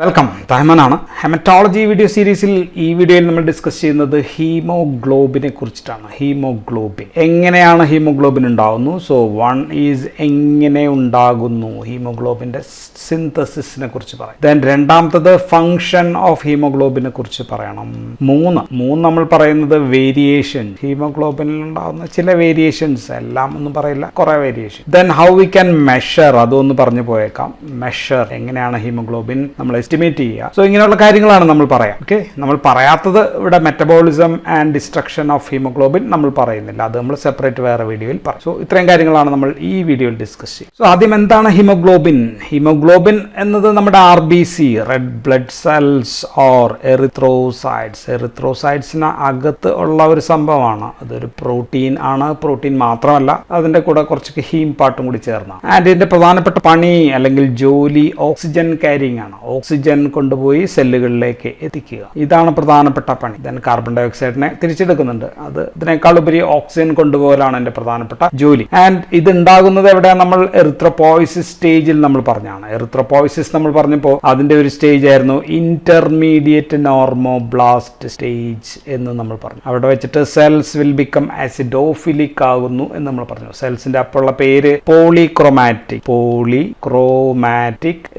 Welcome. റഹ്മാനാണ്. Haematology video സീരീസിൽ ഈ വീഡിയോയിൽ നമ്മൾ ഡിസ്കസ് ചെയ്യുന്നത് ഹീമോഗ്ലോബിനെ കുറിച്ചിട്ടാണ്. ഹീമോഗ്ലോബിൻ എങ്ങനെയാണ് ഹീമോഗ്ലോബിൻ ഉണ്ടാകുന്നു, സോ വൺ ഈസ് എങ്ങനെ ഉണ്ടാകുന്നു, ഹീമോഗ്ലോബിൻ്റെ സിന്തസിസിനെ കുറിച്ച് പറയാം. ദെൻ രണ്ടാമത്തത് ഫങ്ഷൻ ഓഫ് ഹീമോഗ്ലോബിനെ കുറിച്ച് പറയണം. മൂന്ന് നമ്മൾ പറയുന്നത് വേരിയേഷൻ, ഹീമോഗ്ലോബിനിൽ ഉണ്ടാകുന്ന ചില വേരിയേഷൻസ്, എല്ലാം ഒന്നും പറയില്ല, കുറേ variation. Then how we can measure, അതൊന്ന് പറഞ്ഞു പോയേക്കാം. മെഷർ എങ്ങനെയാണ് ഹീമോഗ്ലോബിൻ നമ്മൾ എസ്റ്റിമേറ്റ് ചെയ്യുക. സോ ഇങ്ങനെയുള്ള കാര്യങ്ങളാണ് നമ്മൾ പറയാം. ഓക്കെ, നമ്മൾ പറയാത്തത് ഇവിടെ metabolism and destruction of haemoglobin നമ്മൾ പറയുന്നില്ല, അത് നമ്മൾ സെപ്പറേറ്റ് വേറെ വീഡിയോയിൽ പറയും. സോ ഇത്രയും കാര്യങ്ങളാണ് നമ്മൾ ഈ വീഡിയോയിൽ ഡിസ്കസ് ചെയ്യുക. സോ ആദ്യം എന്താണ് ഹീമോഗ്ലോബിൻ? ഹീമോഗ്ലോബിൻ എന്നത് നമ്മുടെ RBC, red blood cells or erythrocytes, എറിത്രോസൈറ്റ്സിന് അകത്ത് ഉള്ള ഒരു സംഭവമാണ്. അതൊരു പ്രോട്ടീൻ ആണ്. പ്രോട്ടീൻ മാത്രമല്ല, അതിൻ്റെ കൂടെ കുറച്ച് ഹീം പാർട്ടും കൂടി ചേർന്നാണ്. ആൻഡ് ഇതിൻ്റെ പ്രധാനപ്പെട്ട പണി അല്ലെങ്കിൽ ജോലി ഓക്സിജൻ ക്യാരിങ് ആണ്. ഓക്സിജൻ കൊണ്ടുപോയി സെല്ലുകളിലേക്ക് എത്തിക്കുക, ഇതാണ് പ്രധാനപ്പെട്ട പണി. ദെൻ കാർബൺ ഡൈ ഓക്സൈഡിനെ തിരിച്ചെടുക്കുന്നുണ്ട്, അത് ഇതിനേക്കാൾ ഉപരി ഓക്സിജൻ കൊണ്ടുപോകലാണ് എൻ്റെ പ്രധാനപ്പെട്ട ജോലി. ആൻഡ് ഇത് ഉണ്ടാകുന്നത് എവിടെയാണ്? നമ്മൾ എറിത്രോപോയിസിസ് സ്റ്റേജിൽ നമ്മൾ പറഞ്ഞാണ്. എറിത്രോപോയിസിസ് നമ്മൾ പറഞ്ഞപ്പോൾ അതിൻ്റെ ഒരു സ്റ്റേജ് ആയിരുന്നു ഇന്റർമീഡിയറ്റ് നോർമോബ്ലാസ്റ്റ് സ്റ്റേജ് എന്ന് നമ്മൾ പറഞ്ഞു. അവിടെ വെച്ചിട്ട് സെൽസ് വിൽ ബിക്കം ആസിഡോഫിലിക് ആകുന്നു എന്ന് നമ്മൾ പറഞ്ഞു. സെൽസിന്റെ അപ്പോഴുള്ള പേര് പോളിക്രോമാറ്റിക്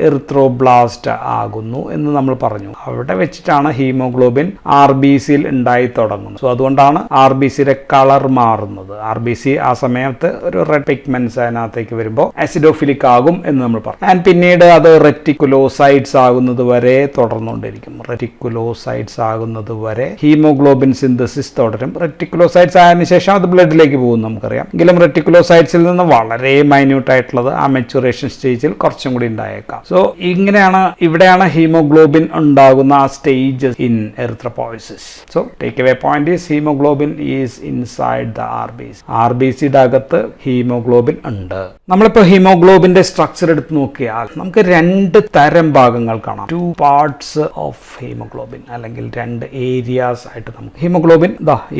എറിത്രോബ്ലാസ്റ്റ് ആകുന്നു എന്ന് നമ്മൾ പറഞ്ഞു. അവിടെ വെച്ചിട്ടാണ് ഹീമോഗ്ലോബിൻ RBCയിൽ ഉണ്ടായി തുടങ്ങുന്നത്. സോ അതുകൊണ്ടാണ് RBCയുടെ കളർ മാറുന്നത്. RBC ആ സമയത്ത് ഒരു റെഡ് പിഗ്മെന്റ്സ് അതിനകത്തേക്ക് വരുമ്പോൾ ആസിഡോഫിലിക് ആകും എന്ന് നമ്മൾ പറഞ്ഞു. ആൻഡ് പിന്നീട് അത് റെറ്റിക്കുലോസൈറ്റ്സ് ആകുന്നത് വരെ തുടർന്നുകൊണ്ടിരിക്കും. റെറ്റിക്കുലോസൈറ്റ്സ് ആകുന്നത് വരെ ഹീമോഗ്ലോബിൻ സിന്തസിസ് തുടരും. റെറ്റിക്കുലോസൈറ്റ്സ് ആയതിനു ശേഷം അത് ബ്ലഡിലേക്ക് പോകും നമുക്കറിയാം. എങ്കിലും റെറ്റിക്കുലോസൈറ്റ്സിൽ നിന്ന് വളരെ മൈന്യൂട്ട് ആയിട്ടുള്ളത് ആ മെച്ചുറേഷൻ സ്റ്റേജിൽ കുറച്ചും കൂടി ഉണ്ടായേക്കാം. സോ ഇങ്ങനെയാണ്, ഇവിടെയാണ് ഹീമോഗ്ലോബിൻ ഉണ്ടാകുന്ന ആ stage in erythropoiesis. So take away point is haemoglobin is inside the RBC. RBCയുടെ അകത്ത് ഹീമോഗ്ലോബിൻ ഉണ്ട്. നമ്മളിപ്പോൾ ഹീമോഗ്ലോബിന്റെ സ്ട്രക്ചർ എടുത്ത് നോക്കിയാൽ നമുക്ക് രണ്ട് തരം ഭാഗങ്ങൾ കാണാം. 2 പാർട്സ് ഓഫ് ഹീമോഗ്ലോബിൻ, അല്ലെങ്കിൽ 2 ഏരിയാസ് ആയിട്ട് നമുക്ക് ഹീമോഗ്ലോബിൻ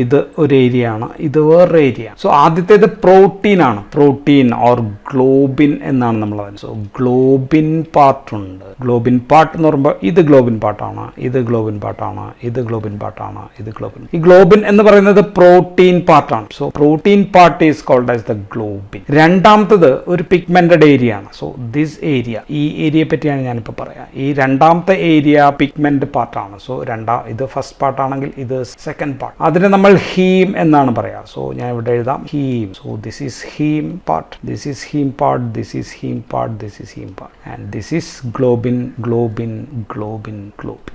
ഇത് ഒരു ഏരിയ ആണ്, ഇത് വേറൊരു ഏരിയ. സോ ആദ്യത്തേത് പ്രോട്ടീൻ ആണ്. പ്രോട്ടീൻ ഓർ ഗ്ലോബിൻ എന്നാണ് നമ്മൾ പറയുന്നത്. സോ ഗ്ലോബിൻ പാർട്ട് ഉണ്ട്. ഗ്ലോബിൻ പാർട്ട് എന്ന് പറയുമ്പോൾ ഇത് ഗ്ലോബിൻ പാർട്ടാണ്, ഇത് ഗ്ലോബിൻ പാർട്ടാണ്, ഇത് ഗ്ലോബിൻ പാർട്ടാണ്, ഇത് ഗ്ലോബിൻ. ഈ ഗ്ലോബിൻ എന്ന് പറയുന്നത് പ്രോട്ടീൻ പാർട്ടാണ്. So protein part is called as the globin. രണ്ടാമത്തത് ഒരു പിഗ്മെന്റഡ് ഏരിയ ആണ്. സോ ദിസ് ഏരിയ, ഈ ഏരിയയെ പറ്റിയാണ് ഞാനിപ്പോൾ പറയാം. ഈ രണ്ടാമത്തെ ഏരിയ പിഗ്മെന്റ് പാർട്ടാണ്. സോ ഇത് ഫസ്റ്റ് പാർട്ട് ആണെങ്കിൽ ഇത് സെക്കൻഡ് പാർട്ട്. അതിനെ നമ്മൾ ഹീം എന്നാണ് പറയാ. സോ ഞാൻ ഇവിടെ എഴുതാം haem. So this is haem part, this is haem part, this is haem part, this is haem part, and this is globin.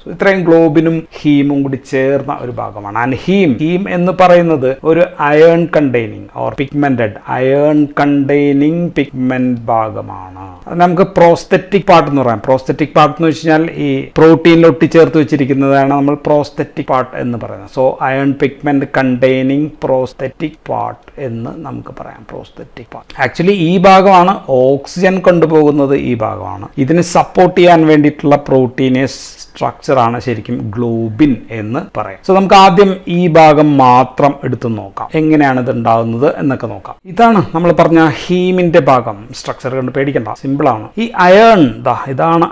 So ഇത്രയും ഗ്ലോബിനും ഹീമും കൂടി ചേർന്ന ഒരു ഭാഗമാണ്. ആൻഡ് ഹീം എന്ന് പറയുന്നത് ഒരു iron containing or pigmented iron containing pigment ഭാഗമാണ്. അത് നമുക്ക് പ്രോസ്തെറ്റിക് പാർട്ട് എന്ന് പറയാം. പ്രോസ്തെറ്റിക് പാർട്ട് എന്ന് വെച്ച് കഴിഞ്ഞാൽ ഈ പ്രോട്ടീനിൽ ഒട്ടിച്ചേർത്ത് വെച്ചിരിക്കുന്നതാണ് നമ്മൾ പ്രോസ്തെറ്റിക് പാർട്ട് എന്ന് പറയുന്നത്. So iron pigment containing prosthetic part എന്ന് നമുക്ക് പറയാം. പ്രോസ്തെറ്റിക് പാർട്ട് ആക്ച്വലി ഈ ഭാഗമാണ് ഓക്സിജൻ കൊണ്ടുപോകുന്നത്, ഈ ഭാഗമാണ്. ഇതിന് സപ്പോർട്ട് ചെയ്യാൻ വേണ്ടിയിട്ടുള്ള പ്രോട്ടീനേസ് സ്ട്രക്ചറാണ് ശരിക്കും ഗ്ലോബിൻ എന്ന് പറയാം. സോ നമുക്ക് ആദ്യം ഈ ഭാഗം മാത്രം എടുത്തു നോക്കാം, എങ്ങനെയാണ് ഇത് ഉണ്ടാകുന്നത് എന്നൊക്കെ നോക്കാം. ഇതാണ് നമ്മൾ പറഞ്ഞ ഹീമിന്റെ ഭാഗം. സ്ട്രക്ചർ കണ്ട് പേടിക്കണ്ട, സിമ്പിൾ ആണ്. ഈ അയേൺ, ഇതാണ്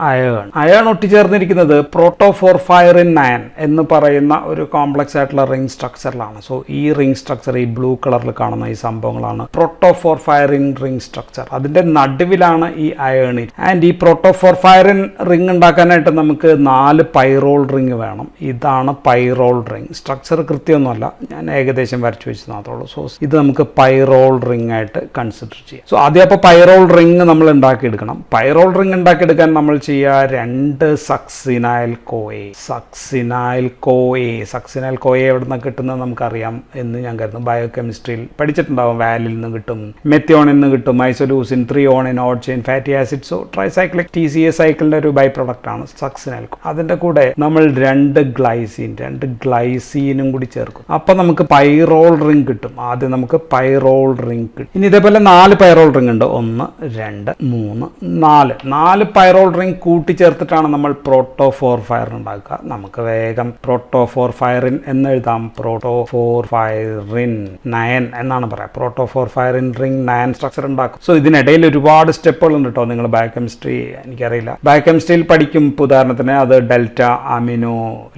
അയേൺ ഒട്ടിച്ചേർന്നിരിക്കുന്നത് പ്രോട്ടോഫോർഫൈറിൻ 9 എന്ന് പറയുന്ന ഒരു കോംപ്ലക്സ് ആയിട്ടുള്ള റിംഗ് സ്ട്രക്ചറിലാണ്. സോ ഈ റിംഗ് സ്ട്രക്ചർ, ഈ ബ്ലൂ കളറിൽ കാണുന്ന ഈ സംഭവങ്ങളാണ് പ്രോട്ടോഫോർഫൈറിൻ റിംഗ് സ്ട്രക്ചർ. അതിന്റെ നടുവിലാണ് ഈ അയേൺ. ആൻഡ് ഈ പ്രോട്ടോഫോർഫൈറിൻ റിംഗ് ഉണ്ടാക്കാനായിട്ട് നമുക്ക് 4 പൈറോൾ റിംഗ് വേണം. ഇതാണ് പൈറോൾ റിംഗ്. സ്ട്രക്ചർ കൃത്യമൊന്നുമല്ല, ഞാൻ ഏകദേശം വരച്ചു വെച്ച് മാത്രമേ. സോ ഇത് നമുക്ക് പൈറോൾ റിംഗ് ആയിട്ട് കൺസിഡർ ചെയ്യാം. സോ ആദ്യം അപ്പോൾ പൈറോൾ റിംഗ് നമ്മൾ ഉണ്ടാക്കിയെടുക്കണം. പൈറോൾ റിംഗ് ഉണ്ടാക്കിയെടുക്കാൻ നമ്മൾ ചെയ്യുക 2 സക്സിനൈൽ കോയെ എവിടെ നിന്ന് കിട്ടുന്നത് നമുക്കറിയാം എന്ന് ഞാൻ കരുതുന്നു. ബയോകെമിസ്ട്രിയിൽ പഠിച്ചിട്ടുണ്ടാവും. വാലിൽ നിന്ന് കിട്ടും, മെത്തിയോണിൽ നിന്ന് കിട്ടും, isoleucine, threonine, odd chain fatty acid. So tricyclic TCA സൈക്കിളിന്റെ ഒരു ബൈ പ്രൊഡക്റ്റ് ആണ് സക്സിനൈൽ. അതിന്റെ കൂടെ നമ്മൾ 2 ഗ്ലൈസീനും കൂടി ചേർക്കും. അപ്പൊ നമുക്ക് പൈറോൾ റിംഗ് കിട്ടും. ആദ്യം നമുക്ക് പൈറോൾ റിംഗ് കിട്ടും. ഇനി ഇതേപോലെ 4 പൈറോൾ റിംഗ് ഉണ്ട്. 1 2 3 4 പൈറോൾ റിംഗ് കൂട്ടിച്ചേർത്തിട്ടാണ് നമ്മൾ പ്രോട്ടോഫോർഫൈറിൻ ഉണ്ടാക്കുക. നമുക്ക് വേഗം പ്രോട്ടോഫോർഫൈറിൻ എന്ന് എഴുതാം. പ്രോട്ടോഫോർഫൈറിൻ 9 എന്നാണ് പറയാം. പ്രോട്ടോഫോർഫൈറിൻ റിംഗ് 9 സ്ട്രക്ചർ ഉണ്ടാക്കും. സോ ഇതിനിടയിൽ ഒരുപാട് സ്റ്റെപ്പുകൾ ഉണ്ട് കേട്ടോ. നിങ്ങൾ ബയോകെമിസ്ട്രി, എനിക്കറിയില്ല, ബയോകെമിസ്ട്രിയിൽ പഠിക്കും. ഉദാഹരണത്തിന് അത് ഡെൽറ്റ അമിനോ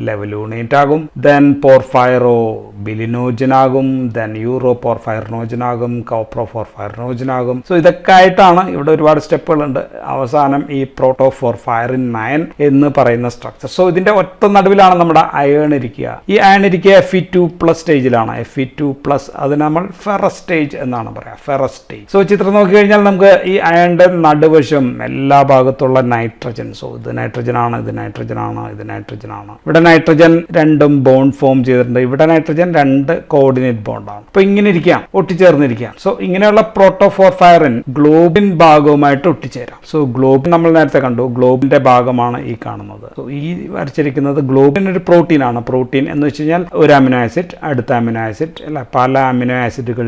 ലെവലൂണേറ്റ് ആകും, ദെൻ പോർഫൈറോ ബിലിനോജൻ ആകും, ദെൻ യൂറോ പോർഫൈറിനോജൻ ആകും, കോപ്രോ പോർഫൈറിനോജൻ ആകും. സോ ഇതൊക്കെ ആയിട്ടാണ് ഇവിടെ ഒരുപാട് സ്റ്റെപ്പുകളുണ്ട്. അവസാനം ഈ പ്രോട്ടോ പോർഫൈറിൻ 9 എന്ന് പറയുന്ന സ്ട്രക്ചർ. സോ ഇതിന്റെ ഒറ്റ നടുവിലാണ് നമ്മുടെ അയേൺ ഇരിക്കുക. ഈ അയേൺ ഇരിക്കുക Fe2+ സ്റ്റേജിലാണ്. Fe2+, അത് നമ്മൾ ഫെറസ് സ്റ്റേജ് എന്നാണ് പറയാം, ഫെറസ് സ്റ്റേജ്. സോ ചിത്രം നോക്കി കഴിഞ്ഞാൽ നമുക്ക് ഈ അയണിന്റെ നടുവശം എല്ലാ ഭാഗത്തുള്ള നൈട്രജൻ. സോ ഇത് നൈട്രജൻ ആണ്, ഇത് നൈട്രജൻ ആണ്, ഇത് നൈട്രജൻ ആണ്. ഇവിടെ നൈട്രജൻ രണ്ടും ബോണ്ട് ഫോം ചെയ്തിട്ടുണ്ട്. ഇവിടെ നൈട്രജൻ 2 കോർഡിനേറ്റ് ബോണ്ടാണ്. അപ്പൊ ഇങ്ങനെ ഇരിക്കാം, ഒട്ടിച്ചേർന്നിരിക്കാം. സോ ഇങ്ങനെയുള്ള പ്രോട്ടോപോർഫൈറിൻ ഗ്ലോബിൻ ഭാഗവുമായിട്ട് ഒട്ടിച്ചേരാം. സോ ഗ്ലോബിൻ നമ്മൾ നേരത്തെ കണ്ടു, ഗ്ലോബിന്റെ ഭാഗമാണ് ഈ കാണുന്നത്. സോ ഈ വരച്ചിരിക്കുന്നത് ഗ്ലോബിൻ ഒരു പ്രോട്ടീൻ ആണ്. പ്രോട്ടീൻ എന്ന് വെച്ച് കഴിഞ്ഞാൽ ഒരു അമിനോ ആസിഡ്, അടുത്ത അമിനോ ആസിഡ്, അല്ല പല അമിനോ ആസിഡുകൾ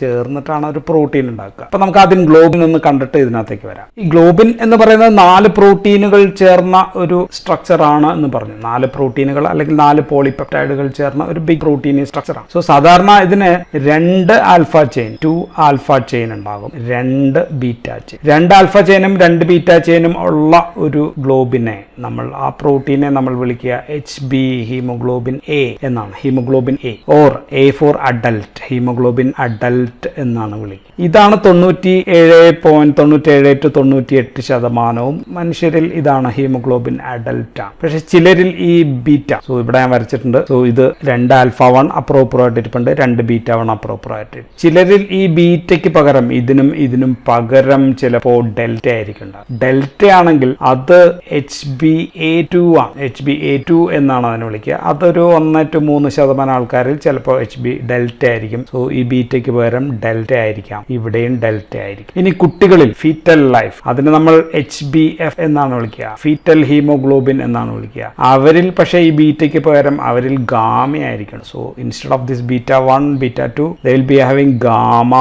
ചേർന്നിട്ടാണ് ഒരു പ്രോട്ടീൻ ഉണ്ടാക്കുക. അപ്പൊ നമുക്ക് ആദ്യം ഗ്ലോബിൻ ഒന്ന് കണ്ടിട്ട് ഇതിനകത്തേക്ക് വരാം. ഈ ഗ്ലോബിൻ എന്ന് പറയുന്നത് 4 പ്രോട്ടീനുകൾ ചേർന്ന ഒരു സ്ട്രക്ചർ ആണ് എന്ന് പറഞ്ഞു. 4 പ്രോട്ടീനുകൾ അല്ലെങ്കിൽ 4 പോളിപെപ്റ്റൈഡുകൾ ചേർന്ന ഒരു ബിഗ് പ്രോട്ടീൻ സ്ട്രക്ചർ ആണ്. സോ സാധാരണ ഇതിന് 2 ആൽഫ ചെയിൻ, 2 ആൽഫ ചെയിൻ ഉണ്ടാകും, 2 ബീറ്റ ചെയിൻ. 2 ആൽഫ ചെയിനും 2 ബീറ്റ ചെയിനും ഉള്ള ഒരു ഗ്ലോബിനെ നമ്മൾ, ആ പ്രോട്ടീനെ നമ്മൾ വിളിക്കുക HB ഹീമോഗ്ലോബിൻ A എന്നാണ്. Haemoglobin A or A for adult, haemoglobin adult എന്നാണ് വിളിക്കുക. ഇതാണ് 97.97 to 98% മനുഷ്യരിൽ ഇതാണ് ഹീമോഗ്ലോബിൻ അഡൽട്ട്. പക്ഷെ ചിലരിൽ ഈ ബീറ്റ, സോ ഇവിടെ ഞാൻ വരച്ചിട്ടുണ്ട്. സോ ഇത് 2 ആൽഫ 1 അപ്രോപ്പറായിട്ട് ഇരിപ്പുണ്ട്, 2 ബീറ്റ 1 അപ്രോപ്പറായിട്ട്. ചിലരിൽ ഈ ബീറ്റയ്ക്ക് പകരം ഇതിനും പകരം ചിലപ്പോൾ ഡെൽറ്റ ആയിരിക്കും. ഡെൽറ്റ ആണെങ്കിൽ അത് HbA2 ആണ്. HbA2 എന്നാണ് അതിനെ വിളിക്കുക. അതൊരു 1 to 3% ആൾക്കാരിൽ ചിലപ്പോൾ HB ഡെൽറ്റ ആയിരിക്കും. സോ ഈ ബീറ്റയ്ക്ക് പകരം ഡെൽറ്റ ആയിരിക്കാം, ഇവിടെയും ഡെൽറ്റ ആയിരിക്കും. ഇനി കുട്ടികളിൽ ഫീറ്റൽ ലൈഫ്, അതിന് നമ്മൾ HbF എന്നാണ് വിളിക്കുക, ഫീറ്റൽ ഹീമോഗ്ലോബിൻ എന്നാണ് വിളിക്കുക. അവരിൽ പക്ഷേ ഈ ബീറ്റയ്ക്ക് പകരം അവരിൽ ഗാമ ആയിരിക്കും. So instead of this beta 1 beta 2 they will be having gamma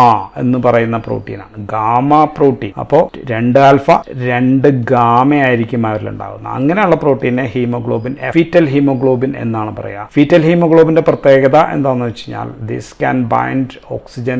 എന്ന് പറയുന്ന പ്രോട്ടീനാണ്, ഗാമ പ്രോട്ടീൻ. അപ്പോൾ 2 ആൽഫ 2 ഗാമ ആയിരിക്കും അവരിൽ ഉണ്ടാകുന്നത്. അങ്ങനെയുള്ള പ്രോട്ടീനെ ഹീമോഗ്ലോബിൻ, ഫീറ്റൽ ഹീമോഗ്ലോബിൻ എന്നാണ് പറയുക. ഫീറ്റൽ ഹീമോഗ്ലോബിന്റെ പ്രത്യേകത എന്താണെന്ന് വെച്ച് കഴിഞ്ഞാൽ this can bind oxygen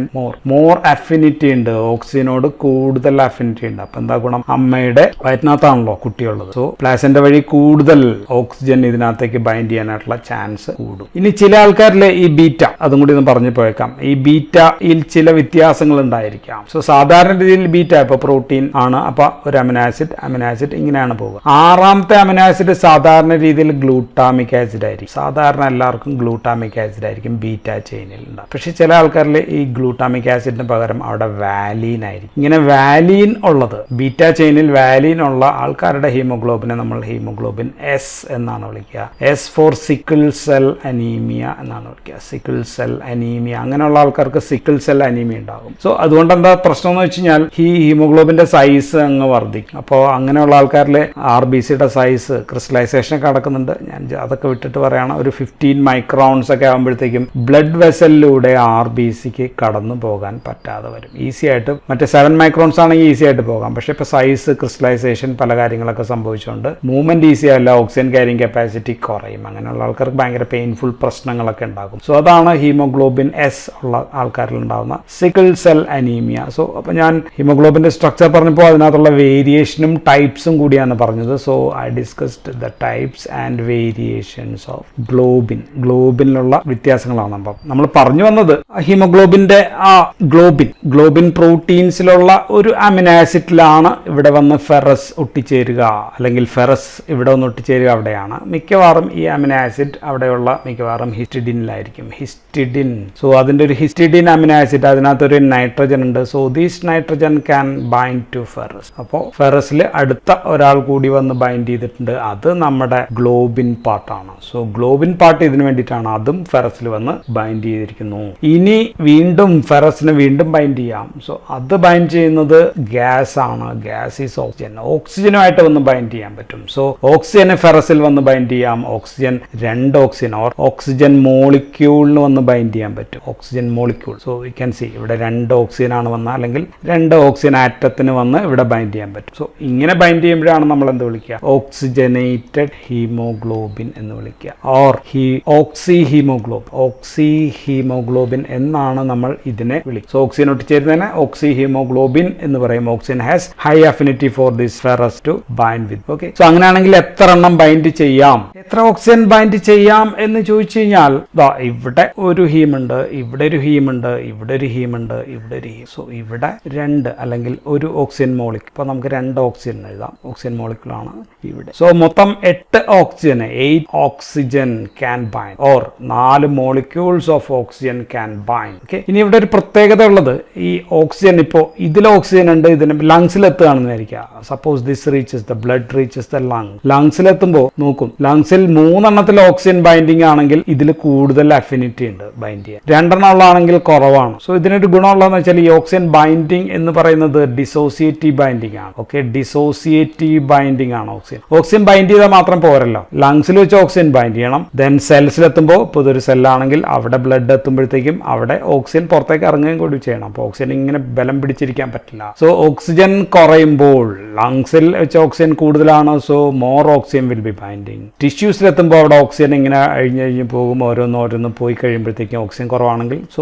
more affinity ഉണ്ട്, ഓക്സിജനോട് കൂടുതൽ അഫിനിറ്റി ഉണ്ട്. അപ്പൊ എന്താ ഗുണം? അമ്മയുടെ വയറ്റിനകത്താണല്ലോ കുട്ടിയുള്ളത്. സോ പ്ലാസന്റ വഴി കൂടുതൽ ഓക്സിജൻ ഇതിനകത്തേക്ക് ബൈൻഡ് ചെയ്യാനായിട്ടുള്ള ചാൻസ് കൂടും. ഇനി ചില ആൾക്കാരിലെ ഈ ബീറ്റ, അതും കൂടി ഒന്ന് പറഞ്ഞു പോയേക്കാം, ഈ ബീറ്റയിൽ ചില വ്യത്യാസങ്ങൾ ഉണ്ടായിരിക്കാം. സോ സാധാരണ രീതിയിൽ ബീറ്റ ഇപ്പൊ പ്രോട്ടീൻ ആണ്, അപ്പൊ ഒരു അമിനോ ആസിഡ് ഇങ്ങനെയാണ് പോകുക. 6ാമത്തെ അമിനോ ആസിഡ് സാധാരണ രീതിയിൽ ഗ്ലൂട്ടാമിക് ആസിഡ് ആയിരിക്കും. സാധാരണ എല്ലാവർക്കും ഗ്ലൂട്ടാമിക് ആസിഡ് ആയിരിക്കും ബീറ്റ ചെയിനിൽ ഉണ്ടാകും. പക്ഷെ ചില ആൾക്കാരിൽ ഈ ഗ്ലൂട്ടാമിക് ആസിഡിന് പകരം അവിടെ വാലീൻ ആയിരിക്കും. ഇങ്ങനെ വാലീൻ ഉള്ളത്, ബീറ്റ ചെയിനിൽ വാലീൻ ഉള്ള ആൾക്കാരുടെ ഹീമോഗ്ലോബിനെ നമ്മൾ ഹീമോഗ്ലോബിൻ S എന്നാണ് വിളിക്കുക. S for sickle cell anaemia എന്നാണ് വിളിക്കുക. സിക്കിൾ സെൽ അനീമിയ, അങ്ങനെയുള്ള ആൾക്കാർക്ക് സിക്കിൾ സെൽ അനീമിയ ഉണ്ടാകും. സോ അതുകൊണ്ട് എന്താ പ്രശ്നം എന്ന് വെച്ച് കഴിഞ്ഞാൽ ഈ ഹീമോഗ്ലോബിന്റെ സൈസ് അങ്ങ് വർദ്ധിക്കും. അപ്പോൾ അങ്ങനെയുള്ള ആൾക്കാരിൽ RBCയുടെ സൈസ് ക്രിസ്റ്റലൈസേഷൻ ഒക്കെ നടക്കുന്നുണ്ട്. ഞാൻ അതൊക്കെ വിട്ടിട്ട് പറയണം, ഒരു 15 മൈക്രോൺസ് ഒക്കെ ആകുമ്പോഴത്തേക്കും ബ്ലഡ് വെസലിലൂടെ RBCക്ക് കടന്നു പോകാൻ പറ്റാതെ വരും. ഈസി ആയിട്ട്, മറ്റേ 7 മൈക്രോൺസ് ആണെങ്കിൽ ഈസി ആയിട്ട് പോകാം. പക്ഷെ ഇപ്പൊ സൈസ്, ക്രിസ്റ്റലൈസേഷൻ, പല കാര്യങ്ങളൊക്കെ സംഭവിച്ചുകൊണ്ട് മൂവ്മെന്റ് ഈസി അല്ല, ഓക്സിജൻ ക്യാരിങ് കപ്പാസിറ്റി കുറയും. അങ്ങനെയുള്ള ആൾക്കാർക്ക് ഭയങ്കര പെയിൻഫുൾ പ്രശ്നങ്ങളൊക്കെ ഉണ്ടാകും. സോ അതാണ് ഹീമോഗ്ലോബിൻ S ഉള്ള ആൾക്കാരിൽ ഉണ്ടാകുന്ന സിക്കിൾ സെൽ അനീമിയ. സോ അപ്പൊ ഞാൻ ഹീമോഗ്ലോബിന്റെ സ്ട്രക്ചർ പറഞ്ഞപ്പോൾ അതിനകത്തുള്ള വേരിയേഷനും ടൈപ്സും കൂടിയാണ് പറഞ്ഞത്. So I discussed the types and variations of ഗ്ലോബിനിലുള്ള വ്യത്യാസങ്ങളാണ്. അപ്പം നമ്മൾ പറഞ്ഞു വന്നത് ഹീമോഗ്ലോബിന്റെ ആ ഗ്ലോബിൻ പ്രോട്ടീൻസിലുള്ള ഒരു അമിനോ ആസിഡിലാണ് ഇവിടെ വന്ന് ഫെറസ് ഒട്ടിച്ചേരുക, അല്ലെങ്കിൽ ഫെറസ് ഇവിടെ വന്ന് ഒട്ടിച്ചേരുക അവിടെയാണ്. മിക്കവാറും ഈ അമിനോ ആസിഡ് അവിടെയുള്ള മിക്കവാറും ഹിസ്റ്റഡിനിലായിരിക്കും. സോ അതിന്റെ ഒരു ഹിസ്റ്റഡിൻ അമിനോ ആസിഡ്, അതിനകത്തൊരു നൈട്രജൻ ഉണ്ട്. So these nitrogen can bind to ferrous. അപ്പോൾ ഫെറസിൽ അടുത്ത ഒരാൾ കൂടി വന്ന് ബൈൻഡ് ചെയ്തിട്ടുണ്ട്, അത് നമ്മുടെ ഗ്ലോബിൻ പാർട്ടാണ്. സോ ഗ്ലോബിൻ പാർട്ട് ഇതിന് വേണ്ടിയിട്ടാണ്, അതും ഫെറസിൽ വന്ന് ബൈൻഡ് ചെയ്തിരിക്കുന്നു. ഇനി വീണ്ടും ഫെറസിന് വീണ്ടും ബൈൻഡ് ചെയ്യാം. സോ അത് ബൈൻഡ് ചെയ്യുന്നത് ഗ്യാസ് ആണ്. Gas is oxygen. ഓക്സിജനുമായിട്ട് വന്ന് ബൈൻഡ് ചെയ്യാൻ പറ്റും. സോ ഓക്സിജനെ ഫെറസിൽ വന്ന് ബൈൻഡ് ചെയ്യാം. ഓക്സിജൻ 2 ഓക്സിജൻ ഓർ ഓക്സിജൻ മോളിക്യൂളിന് വന്ന് ബൈൻഡ് ചെയ്യാൻ പറ്റും. Oxygen molecule. So you can see ഇവിടെ 2 ഓക്സിജൻ ആണ് വന്ന, അല്ലെങ്കിൽ 2 ഓക്സിജൻ ആറ്റത്തിന് വന്ന് ഇവിടെ ബൈൻഡ് ചെയ്യാൻ പറ്റും. സോ ഇങ്ങനെ ബൈൻഡ് ചെയ്യുമ്പോഴാണ് നമ്മൾ എന്ത് വിളിക്കുക? ഓക്സിജനേറ്റഡ് ഹീമോഗ്ലോബിൻ എന്ന് വിളിക്കുക, ഓർ ഓക്സി ഹീമോഗ്ലോബിൻ എന്നാണ് നമ്മൾ ഇതിനെ വിളിക്കുക. സോ ഓക്സിജൻ ഒട്ടിച്ചേരുന്നതിനെ ഓക്സി ഹീമോഗ്ലോബിൻ എന്ന് പറയും. Oxygen has high affinity for this ferrous to bind bind with. Okay, so അങ്ങനെയാണെങ്കിൽ എത്ര എണ്ണം ബൈൻഡ് ചെയ്യാം, എത്ര ഓക്സിജൻ ബൈൻഡ് ചെയ്യാം എന്ന് ചോദിച്ചു കഴിഞ്ഞാൽ ഇവിടെ ഒരു ഹീം ഉണ്ട്, ഇവിടെ ഒരു ഹീം ഉണ്ട്, ഇവിടെ ഒരു ഹീം ഉണ്ട്, ഇവിടെ ഒരു ഹീം. സോ ഇവിടെ 2 അല്ലെങ്കിൽ ഒരു ഓക്സിജൻ മോളിക്യൂൾ. ഇപ്പൊ നമുക്ക് 2 ഓക്സിജൻ എഴുതാം. ഓക്സിജൻ മോളിക്യൂൾ ആണ് ഇവിടെ. സോ മൊത്തം 8 oxygen can bind, or 4 molecules of oxygen can bind. Okay, ഇനി ഇവിടെ ഒരു പ്രത്യേകത ഉള്ളത്, ഈ ഓക്സിജൻ ഇപ്പോൾ ഇതിൽ ഓക്സിജൻ ഉണ്ട്, ഇതിന് ലങ്സിൽ എത്തുകയാണെന്ന് വിചാരിക്കുക. Suppose this reaches the blood reaches the lung. ലങ്സിലെത്തുമ്പോൾ നോക്കും, ലങ്സിൽ 3 എണ്ണത്തിൽ ഓക്സിജൻ ബൈൻഡിങ് ആണെങ്കിൽ ഇതിൽ കൂടുതൽ അഫിനിറ്റി ഉണ്ട് ബൈൻഡ് ചെയ്യാൻ. 2 എണ്ണം ഉള്ളതാണെങ്കിൽ കുറവാണ്. സോ ഇതിനൊരു ഗുണമുള്ളതെന്ന് വെച്ചാൽ ഈ ഓക്സിജൻ ബൈൻഡിങ് എന്ന് പറയുന്നത് ഡിസോസിയേറ്റീവ് ബൈൻഡിങ് ആണ്. ഓക്കെ, ഡിസോസിയേറ്റീവ് ബൈൻഡിങ് ആണ് ഓക്സിജൻ. ഓക്സിജൻ ബൈൻഡ് ചെയ്താൽ മാത്രം പോരല്ലോ, ലങ്സിൽ വെച്ച് ഓക്സിജൻ ബൈൻഡ് ചെയ്യണം. ദെൻ സെൽസിലെത്തുമ്പോൾ ഇപ്പോൾ ഇതൊരു സെല്ലാണെങ്കിൽ അവിടെ ബ്ലഡ് എത്തുമ്പോഴത്തേക്കും അവിടെ ഓക്സിജൻ പുറത്തേക്ക് ഇറങ്ങുകയും കൂടി ചെയ്യണം. അപ്പോൾ ഓക്സിജൻ ഇങ്ങനെ ബലം പിടിച്ചിരിക്കാൻ പറ്റില്ല. സോ ഓക്സിജൻ കുറയുമ്പോൾ ലങ്സിൽ വെച്ച് ഓക്സിജൻ കൂടുതലാണ്. So more oxygen will be binding. ടിഷ്യൂസിലെത്തുമ്പോൾ അവിടെ ഓക്സിജൻ ഇങ്ങനെ അഴിഞ്ഞ് പോകും, ഓരോന്ന് പോയി കഴിയുമ്പോഴത്തേക്കും ഓക്സിജൻ കുറവാണെങ്കിൽ സോ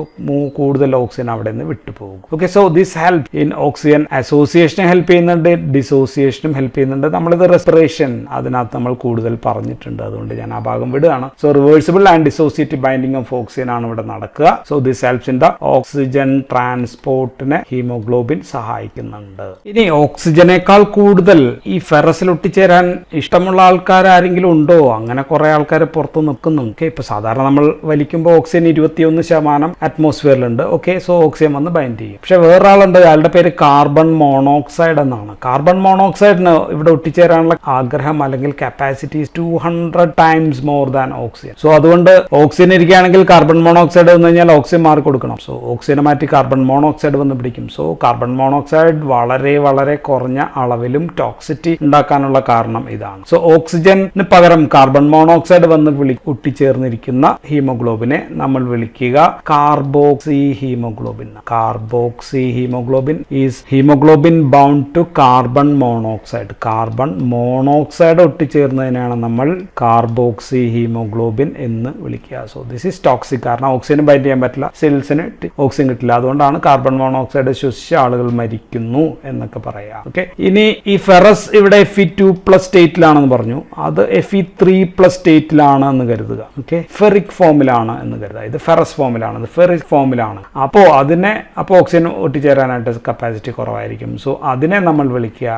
കൂടുതൽ ഓക്സിജൻ അവിടെ നിന്ന് വിട്ടുപോകും. Okay, so this help in oxygen അസോസിയേഷനും ഹെൽപ്പ് ചെയ്യുന്നുണ്ട്, ഡിസോസിയേഷനും ഹെൽപ്പ് ചെയ്യുന്നുണ്ട്. നമ്മളിത് റെസ്പിറേഷൻ അതിനകത്ത് നമ്മൾ കൂടുതൽ പറഞ്ഞിട്ടുണ്ട്, അതുകൊണ്ട് ഞാൻ ആ ഭാഗം വിടുകയാണ്. So reversible and dissociative binding of oxygen ആണ് ഇവിടെ നടക്കുക. So this helps in the oxygen ട്രാൻസ്പോർട്ടിനെ ഹീമോഗ്ലോബിൻ സഹായിക്കുന്നുണ്ട്. ഇനി ഓക്സിജനേക്കാൾ കൂടുതൽ ഈ ഫെറസിൽ ഒട്ടിച്ചേരാൻ ഇഷ്ടമുള്ള ആൾക്കാർ ആരെങ്കിലും ഉണ്ടോ? അങ്ങനെ കുറെ ആൾക്കാർ പുറത്ത് നിൽക്കുന്നുണ്ട്. ഇപ്പൊ സാധാരണ നമ്മൾ വലിക്കുമ്പോൾ ഓക്സിജൻ 21% അറ്റ്മോസ്ഫിയറിലുണ്ട്. ഓക്കെ, സോ ഓക്സിജൻ വന്ന് ബൈൻഡ് ചെയ്യും. പക്ഷെ വേറൊരാളുണ്ട്, അയാളുടെ പേര് കാർബൺ മോണോക്സൈഡ് എന്നാണ്. കാർബൺ മോണോക്സൈഡിന് ഇവിടെ ഒട്ടിച്ചേരാനുള്ള ആഗ്രഹം അല്ലെങ്കിൽ capacity 200 times more than oxygen. So അതുകൊണ്ട് ഓക്സിജൻ ഇരിക്കുകയാണെങ്കിൽ കാർബൺ മോണോക്സൈഡ് വന്നു കഴിഞ്ഞാൽ ഓക്സിജൻ മാറി കൊടുക്കണം. സോ ഓക്സിജനെ മാറ്റി കാർബൺ മോണോക്സൈഡ് വന്ന് പിടിക്കും. സോ കാർബൺ മോണോക്സൈഡ് വളരെ വളരെ കുറഞ്ഞ അളവിലും ടോക്സിറ്റി ഉണ്ടാക്കാനുള്ള കാരണം ഇതാണ്. സോ ഓക്സിജന് പകരം കാർബൺ മോണോക്സൈഡ് വന്ന് ഒട്ടിച്ചേർന്നിരിക്കുന്ന ഹീമോഗ്ലോബിനെ നമ്മൾ വിളിക്കുക carboxy haemoglobin. Carboxy haemoglobin is haemoglobin bound to carbon monoxide. Carbon monoxide ഒട്ടിച്ചേർന്നതിനാണ് നമ്മൾ കാർബോക്സി ഹീമോഗ്ലോബിൻ എന്ന് വിളിക്കുക. So this is toxic. കാരണം ഓക്സിജൻ ബൈൻഡ് ചെയ്യാൻ പറ്റില്ല, സെൽസിന് ഓക്സിജൻ കിട്ടില്ല. അതുകൊണ്ടാണ് കാർബൺ മോണോക്സൈഡ് ശ്വസിച്ച ആളുകൾ മരിക്കുന്നു എന്നൊക്കെ പറയാം. ഓക്കെ, ഇനി ഈ ഫെറസ് ഇവിടെ Fe2+ സ്റ്റേറ്റിലാണെന്ന് പറഞ്ഞു, അത് Fe3+ സ്റ്റേറ്റിലാണ് എന്ന് കരുതുക. ഓക്കെ, ഫെറിക് ഫോമിലാണ് എന്ന് കരുതുക. ഇത് ഫെറസ് ഫോമിലാണ്, ഇത് ഫെറിക് ഫോമിലാണ്. അപ്പോൾ ഓക്സിജൻ ഒട്ടിച്ചേരാനായിട്ട് കപ്പാസിറ്റി കുറവായിരിക്കും. സോ അതിനെ നമ്മൾ വിളിക്കുക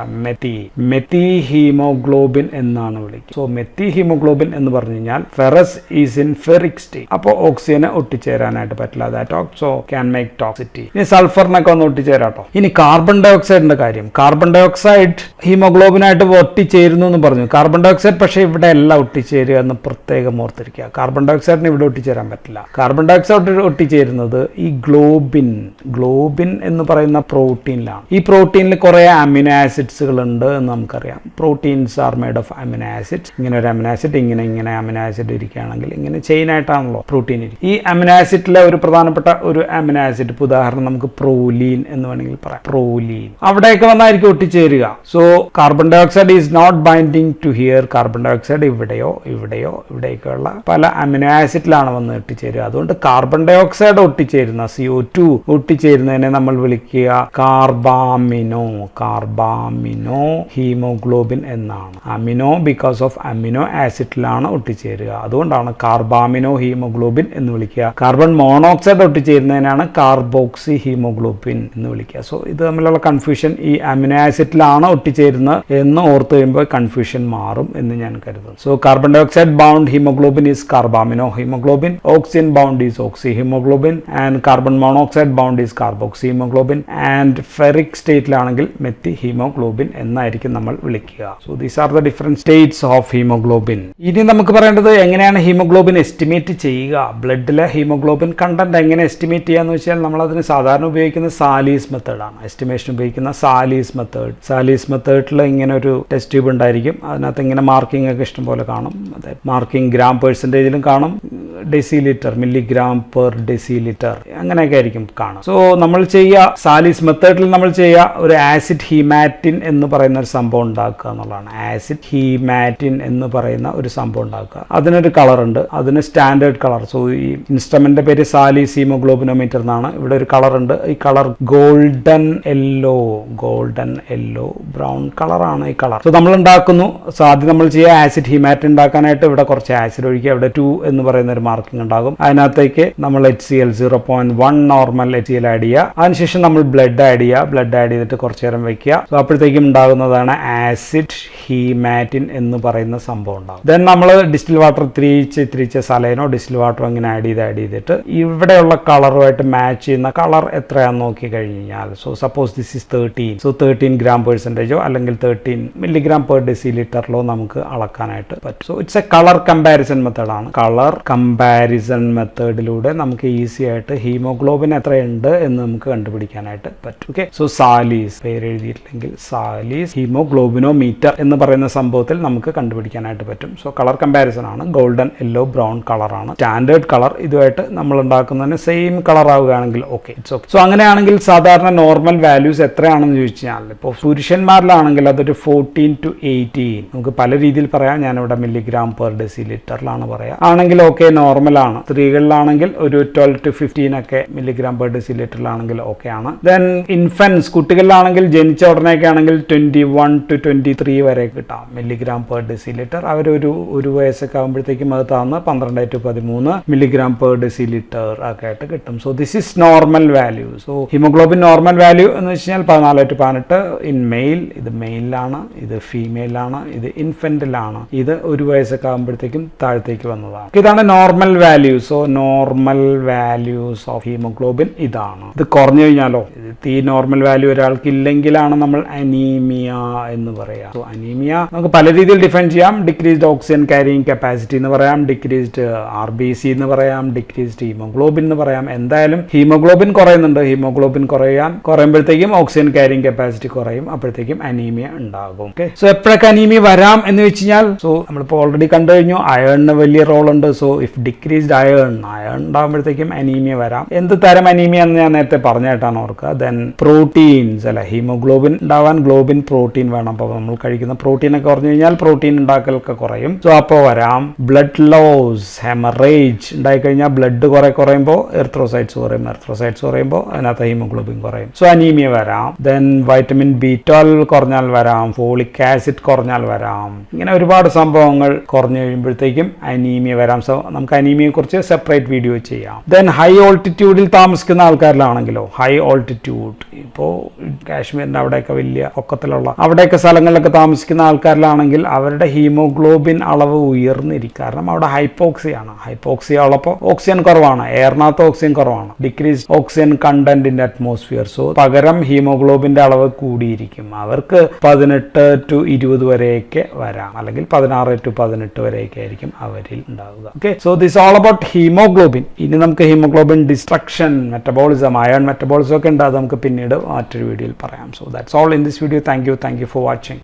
മെത്തി ഹീമോഗ്ലോബിൻ എന്നാണ് വിളിക്കുക. സോ മെത്തി ഹീമോഗ്ലോബിൻ എന്ന് പറഞ്ഞു കഴിഞ്ഞാൽ ferrous is in ferric state. അപ്പോൾ ഓക്സിജനെ ഒട്ടിച്ചേരാനായിട്ട് പറ്റില്ല. That also can make toxicity. ഇനി സൾഫറിനൊക്കെ ഒന്ന് ഒട്ടിച്ചേരാട്ടോ. ഇനി കാർബൺ ഡൈ ഓക്സൈഡിന്റെ കാര്യം. കാർബൺ ഡൈ ഓക്സൈഡ് ഹീമോഗ്ലോബിനായിട്ട് ഒട്ടിച്ചേരുന്നു എന്ന് പറഞ്ഞു. കാർബൺ ഡൈ ഓക്സൈഡ് പക്ഷേ ഇവിടെ എല്ലാം ഒട്ടിച്ചേരുക എന്ന് പ്രത്യേകം ഓർത്തിരിക്കുക. കാർബൺ ഡൈ ഓക്സൈഡിന് ഇവിടെ ഒട്ടിച്ചേരാൻ പറ്റില്ല. കാർബൺ ഡൈ ഓക്സൈഡ് ഒട്ടിച്ചേരുന്നത് ഈ ഗ്ലോബിൻ എന്ന് പറയുന്ന പ്രോട്ടീനിലാണ്. ഈ പ്രോട്ടീനിൽ കുറെ അമിനോ ആസിഡ്സുകൾ ഉണ്ട് എന്ന് നമുക്കറിയാം. Proteins are made of amino acids. ഇങ്ങനെ ഒരു അമിനോ ആസിഡ് ഇങ്ങനെ അമിനോ ആസിഡ് ഇരിക്കുകയാണെങ്കിൽ ഇങ്ങനെ ചെയിൻ ആയിട്ടാണല്ലോ പ്രോട്ടീൻ ഇരിക്കും. ഈ അമിനോ ആസിഡിലെ ഒരു പ്രധാനപ്പെട്ട ഒരു അമിനോ ആസിഡ്, ഉദാഹരണം നമുക്ക് പ്രോലീൻ എന്ന് വേണമെങ്കിൽ പറയാം. പ്രോലീൻ അവിടെയൊക്കെ വന്നായിരിക്കും ഒട്ടിച്ചേരുക. So carbon dioxide is not binding to here. Carbon dioxide ഇവിടെയൊക്കെയുള്ള പല അമിനോ ആസിഡിലാണ് വന്ന് ഒട്ടിച്ചേരുക. അതുകൊണ്ട് കാർബൺ ഡൈ ഓക്സൈഡ് ഒട്ടിച്ചേരുന്ന CO2 ഒട്ടിച്ചേരുന്നതിനെ നമ്മൾ വിളിക്കുക കാർബാമിനോ ഹീമോഗ്ലോബിൻ എന്നാണ്. അമിനോ ബിക്കോസ് ഓഫ് അമിനോ ആസിഡിലാണ് ഒട്ടിച്ചേരുക. അതുകൊണ്ടാണ് കാർബാമിനോ ഹീമോഗ്ലോബിൻ എന്ന് വിളിക്കുക. കാർബൺ മോണോക്സൈഡ് ഒട്ടിച്ചേരുന്നതിനാണ് കാർബോക്സി ഹീമോഗ്ലോബിൻ എന്ന് വിളിക്കുക. സോ ഇത് തമ്മിലുള്ള കൺഫ്യൂഷൻ, ഈ അമിനോ ആസിഡിലാണ് ഒട്ടിച്ചേരുന്നത് എന്ന് ഓർത്ത് കഴിയുമ്പോൾ കൺഫ്യൂഷൻ മാറും എന്ന് ഞാൻ കരുതുന്നു. So carbon dioxide bound haemoglobin is carbamino haemoglobin. Oxygen bound is oxy haemoglobin and carbon monoxide bound is carboxy haemoglobin and ferric സ്റ്റേറ്റിലാണെങ്കിൽ മെത്തി ഹീമോഗ്ലോബിൻ എന്നായിരിക്കും നമ്മൾ വിളിക്കുക. So these are the different states of haemoglobin. ഇനി നമുക്ക് പറയേണ്ടത് എങ്ങനെയാണ് haemoglobin estimate ചെയ്യുക. ബ്ലഡിലെ ഹീമോഗ്ലോബിൻ കണ്ടന്റ് എങ്ങനെ എസ്റ്റിമേറ്റ് ചെയ്യാന്ന് വെച്ചാൽ നമ്മൾ അതിന് സാധാരണ ഉപയോഗിക്കുന്ന സാലീസ് മെത്തേഡാണ്. എസ്റ്റിമേഷൻ ഉപയോഗിക്കുന്ന സാലീസ് മെത്തേഡിൽ ഇങ്ങനെ ഒരു ടെസ്റ്റ് ട്യൂബ് ഉണ്ടായിരിക്കും. അതിനകത്ത് ഇങ്ങനെ മാർക്കിംഗ് ഒക്കെ ഇഷ്ടം പോലെ കാണും. അതായത് മാർക്കിംഗ് ഗ്രാം പെർസെൻറ്റേജിലും കാണും, ഡെസിലിറ്റർ മില്ലിഗ്രാം പെർ ഡെസിലിറ്റർ അങ്ങനെയൊക്കെ ആയിരിക്കും കാണും. സോ നമ്മൾ ചെയ്യുക സാലീസ് മെത്തേഡിൽ നമ്മൾ ചെയ്യുക ഒരു ആസിഡ് ഹീമാറ്റിൻ എന്ന് പറയുന്ന ഒരു സംഭവം ഉണ്ടാക്കുക എന്നുള്ളതാണ്. ആസിഡ് ഹീമാറ്റിൻ എന്ന് പറയുന്ന ഒരു സംഭവം ഉണ്ടാക്കുക. അതിനൊരു കളർ ഉണ്ട്, അതിന് സ്റ്റാൻഡേർഡ് കളർ. സോ ഈ ഇൻസ്ട്രുമെന്റിന്റെ പേര് സാലീസ് ഹീമോഗ്ലോബിനോമീറ്റർ എന്നാണ്. ഇവിടെ ഒരു കളർ ഉണ്ട്. ഈ കളർ ഗോൾഡൻ യെല്ലോ ബ്രൗൺ കളറാണ് ആണ് ഈ കളർ. സോ നമ്മൾ ഉണ്ടാക്കുന്നു. സോ ആദ്യം നമ്മൾ ചെയ്യുക ആസിഡ് ഹീമാറ്റ് ഉണ്ടാക്കാനായിട്ട് ഇവിടെ കുറച്ച് ആസിഡ് ഒഴിക്കുക. ഇവിടെ 2 എന്ന് പറയുന്ന ഒരു മാർക്കിംഗ് ഉണ്ടാകും. അതിനകത്തേക്ക് നമ്മൾ HCl 0.1 നോർമൽ HCl ആഡ് ചെയ്യുക. അതിനുശേഷം നമ്മൾ ബ്ലഡ് ആഡ് ചെയ്യുക. ബ്ലഡ് ആഡ് ചെയ്തിട്ട് കുറച്ച് നേരം വെക്കുക. സോ അപ്പോഴത്തേക്കും ഉണ്ടാകുന്നതാണ് ആസിഡ് ഹീമാറ്റിൻ എന്ന് പറയുന്ന സംഭവം ഉണ്ടാകും. ദെൻ നമ്മൾ ഡിസ്റ്റിൽ വാട്ടർ ഇത്തിരിച്ച് സലൈനോ ഡിസ്റ്റിൽ വാട്ടറോ ഇങ്ങനെ ആഡ് ചെയ്തിട്ട് ഇവിടെയുള്ള കളറുമായിട്ട് മാച്ച് ചെയ്യുന്ന കളർ എത്രയാണെന്ന് നോക്കി കഴിഞ്ഞാൽ, so suppose this is 13, so 13 gram പെർസെൻറ്റേജോ അല്ലെങ്കിൽ 13 മില്ലിഗ്രാം പെർ ഡെസിലിറ്ററിലോ നമുക്ക് അളക്കാനായിട്ട് പറ്റും. So it's a colour comparison മെത്തേഡാണ്. കളർ കമ്പാരിസൺ മെത്തേഡിലൂടെ നമുക്ക് ഈസി ആയിട്ട് ഹീമോഗ്ലോബിൻ എത്രയുണ്ട് എന്ന് നമുക്ക് കണ്ടുപിടിക്കാനായിട്ട് പറ്റും. ഓക്കെ, സോ സാലീസ് പേര് എഴുതിയിട്ടില്ലെങ്കിൽ സാലീസ് ഹീമോഗ്ലോബിനോമീറ്റർ എന്ന് പറയുന്ന സംഭവത്തിൽ നമുക്ക് കണ്ടുപിടിക്കാനായിട്ട് പറ്റും. സോ കളർ കമ്പാരിസൺ ആണ്. ഗോൾഡൻ, യെല്ലോ, ബ്രൗൺ കളറാണ് സ്റ്റാൻഡേർഡ് കളർ. ഇതുമായിട്ട് നമ്മൾ ഉണ്ടാക്കുന്നതിന് സെയിം കളർ ആവുകയാണെങ്കിൽ ഓക്കെ, ഇറ്റ്സ് ഓക്കെ. സോ അങ്ങനെയാണെങ്കിൽ സാധാരണ നോർമൽ വാല്യൂസ് എത്രയാണെന്ന് ചോദിച്ചാൽ, ഇപ്പോൾ പുരുഷന്മാരിലാണെങ്കിൽ അതൊരു 14 to 18, നമുക്ക് പല രീതിയിൽ പറയാം. ഞാനിവിടെ മില്ലിഗ്രാം പെർ ഡെസിലിറ്ററിലാണ് പറയാം. ആണെങ്കിൽ ഓക്കെ, നോർമൽ ആണ്. സ്ത്രീകളിലാണെങ്കിൽ ഒരു 12 to 15 ഒക്കെ മില്ലിഗ്രാം പെർ ഡെസിലിറ്ററിലാണെങ്കിൽ ഓക്കെ ആണ്. ദെൻ ഇൻഫൻസ്, കുട്ടികളിലാണെങ്കിൽ ജനിച്ച ഉടനെയൊക്കെ ആണെങ്കിൽ 21 to 23 വരെ കിട്ടാം മില്ലിഗ്രാം പെർ ഡെസിലിറ്റർ. ഒരു വയസ്സൊക്കെ ആകുമ്പോഴത്തേക്കും അത് താന്ന് 12 to 13 മില്ലിഗ്രാം പെർ ഡെസിലിറ്റർ ഒക്കെ ആയിട്ട് കിട്ടും. So this is normal value. So haemoglobin normal value എന്ന് വെച്ച് കഴിഞ്ഞാൽ 14 to 18 ഇൻ മെയിൽ. ഇത് മെയിലാണ്, ഇത് ഫീമെയിലാണ്, ഇത് ഇൻഫന്റിലാണ്, ഇത് ഒരു വയസ്സൊക്കെ ആകുമ്പോഴത്തേക്കും താഴത്തേക്ക് വന്നതാണ്. ഇതാണ് normal value. So normal values of haemoglobin ഇതാണ്. ഇത് കുറഞ്ഞു കഴിഞ്ഞാലോ, ഈ നോർമൽ വാല്യൂ ഒരാൾക്ക് ഇല്ലെങ്കിലാണ് നമ്മൾ അനീമിയ എന്ന് പറയാം. സോ അനീമിയ നമുക്ക് പല രീതിയിൽ ഡിഫൈൻ ചെയ്യാം. ഡിക്രീസ്ഡ് ഓക്സിജൻ ക്യാരിയിങ് കപ്പാസിറ്റി എന്ന് പറയാം, ഡിക്രീസ്ഡ് RBC എന്ന് പറയാം, ഡിക്രീസ്ഡ് ഹീമോഗ്ലോബിൻ എന്ന് പറയാം. എന്തായാലും ഹീമോഗ്ലോബിൻ കുറയുന്നുണ്ട്. ഹീമോഗ്ലോബിൻ കുറയുമ്പോഴത്തേക്കും ഓക്സിജൻ ക്യാരിയിങ് കപ്പാസിറ്റി കുറയും. അപ്പോഴത്തേക്കും അനീമിയ ഉണ്ടാകും. ഓക്കെ, സോ എപ്പോഴൊക്കെ അനീമിയ വരാം എന്ന് വെച്ച് കഴിഞ്ഞാൽ, സോ നമ്മളിപ്പോൾ ഓൾറെഡി കണ്ടു കഴിഞ്ഞു അയണിന് വലിയ റോൾ ഉണ്ട്. സോ ഇഫ് ഡിക്രീസ്ഡ് അയൺ ഉണ്ടാകുമ്പോഴത്തേക്കും അനീമിയ വരാം. എന്ത് തരം അനീമിയ എന്ന് ഞാൻ നേരത്തെ പറഞ്ഞിട്ടാണ് ഓർക്കുക. ദെൻ പ്രോട്ടീൻസ് അല്ല, ഹീമോഗ്ലോബിൻ ഉണ്ടാവാൻ ഗ്ലോബിൻ പ്രോട്ടീൻ വേണം. അപ്പോൾ നമ്മൾ കഴിക്കുന്ന പ്രോട്ടീൻ ഒക്കെ കുറഞ്ഞു കഴിഞ്ഞാൽ പ്രോട്ടീൻ ഉണ്ടാക്കലൊക്കെ കുറയും. സോ അപ്പോൾ വരാം ബ്ലഡ് ലോസ്, ഹെമറേജ് ഉണ്ടായിക്കഴിഞ്ഞാൽ ബ്ലഡ് കുറയുമ്പോൾ എർത്രോസൈറ്റ്സ് കുറയുമ്പോൾ അതിനകത്ത് ഹീമോഗ്ലോബിൻ കുറയും. സോ അനീമിയ വരാം. ദെൻ വൈറ്റമിൻ B12 കുറഞ്ഞാൽ വരാം, ഫോളിക് ആസിഡ് കുറഞ്ഞാൽ വരാം. ഇങ്ങനെ ഒരുപാട് സംഭവങ്ങൾ കുറഞ്ഞു കഴിയുമ്പോഴത്തേക്കും അനീമിയ വരാം. സോ നമുക്ക് അനീമിയയെ കുറിച്ച് സെപ്പറേറ്റ് വീഡിയോ ചെയ്യാം. ദെൻ ഹൈ ഓൾട്ടിറ്റ്യൂഡിൽ താമസിക്കുന്ന ആൾക്കാരിലാണെങ്കിലോ, ഹൈ ഓൾട്ടിറ്റ്യൂഡ് ഇപ്പോൾ കാശ്മീരിന്റെ അവിടെയൊക്കെ വലിയ പൊക്കത്തിലുള്ള അവിടെയൊക്കെ സ്ഥലങ്ങളിലൊക്കെ താമസിക്കുന്ന ആൾക്കാരിലാണെങ്കിൽ അവരുടെ ഹീമോഗ്ലോബിൻ അളവ് ഉയർന്നിരിക്കും. കാരണം അവിടെ ഹൈപ്പോക്സിയ ഉള്ളപ്പോൾ ഓക്സിജൻ കുറവാണ്, എയറിനകത്ത് ഓക്സിജൻ കുറവാണ്, decrease oxygen content in atmosphere. So പകരം ഹീമോഗ്ലോബിന്റെ അളവ് കൂടിയിരിക്കും. അവർക്ക് 18 to 20 വരെയൊക്കെ വരാം, അല്ലെങ്കിൽ 16 to 18 വരെയൊക്കെ ആയിരിക്കും അവരിൽ ഉണ്ടാവുക. Okay, so this all about haemoglobin. ഇനി നമുക്ക് haemoglobin destruction, metabolism, iron metabolism ഒക്കെ ഉണ്ട്. അത് നമുക്ക് പിന്നീട് മറ്റൊരു വീഡിയോയിൽ പറയാം. So that's all in this video. Thank you for watching.